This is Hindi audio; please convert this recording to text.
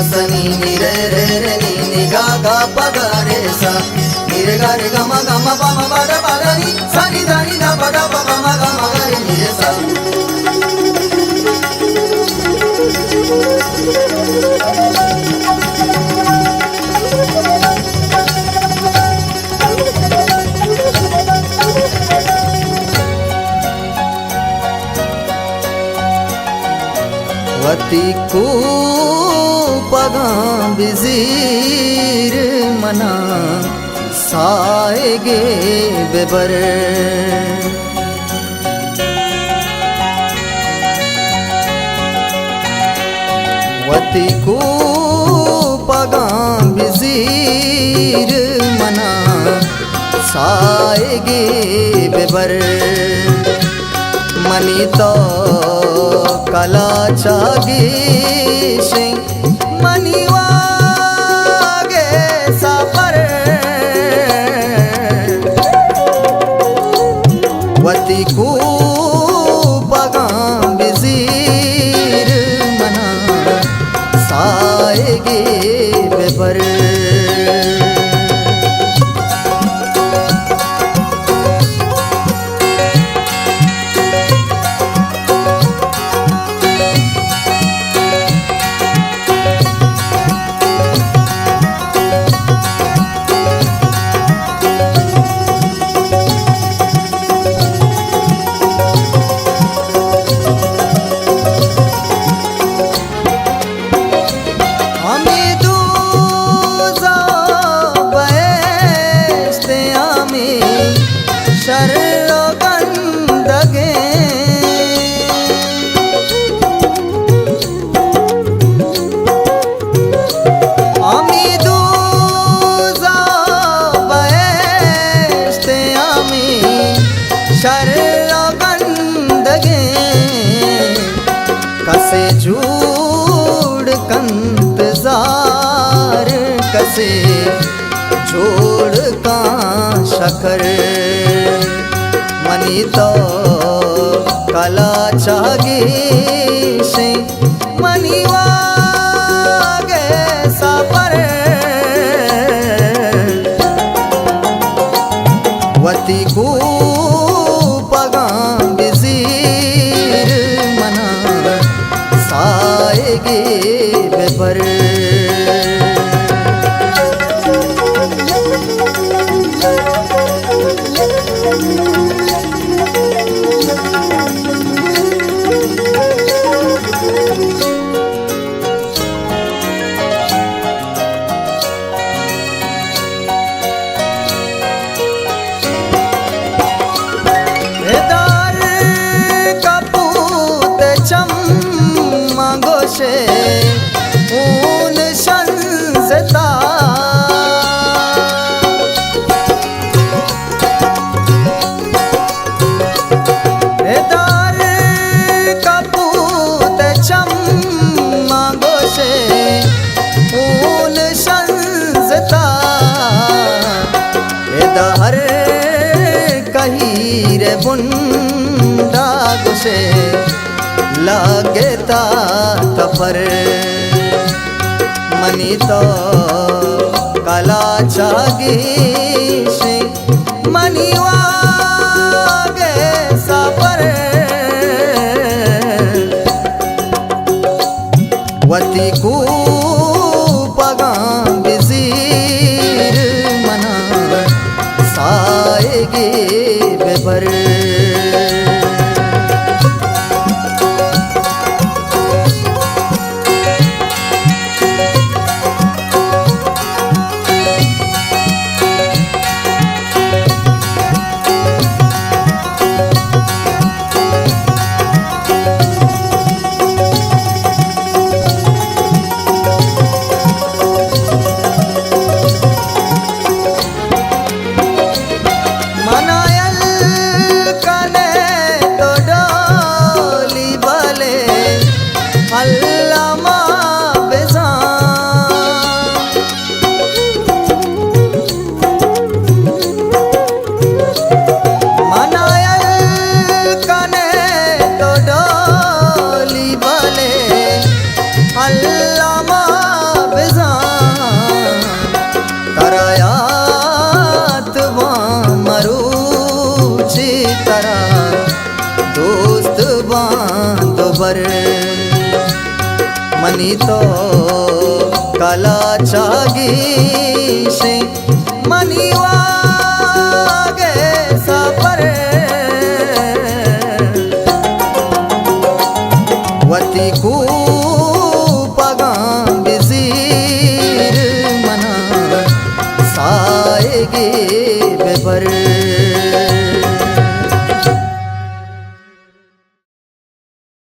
सनी नि रे रे रे नि नि गा गा प गा रे सा नि रे गा रे ग म प म प द प द नि सा नि ध नि ध प द प प म ग रे नि रे सा। वती को पगा बिजीर मना साएगे बेबर वती को पगा बिजीर मना साएगे बेबर मनी तो कला चागी शे मनी वागे सापर वती को पगा बिजीर मना साएगे बेबर कसे जोड़ कंतजार कसे जोड़ का शकर मनी तो कला चागे से मनी वागे सापर वती को पगा बिजीर मना साएगे बेबर ऊन संजता दार कपूत चम्मा गोशे ऊन संजता दहर कही रे बुंडा गोशे लागता तफर मनी तो कला चागी से मनी वागे सापर वती को पगा बिजीर मना साएगे बेबर बांधोबर मनी तो काला चागी से मनी वागे सपर वती को पगा बिजीर मना साएगे बेपर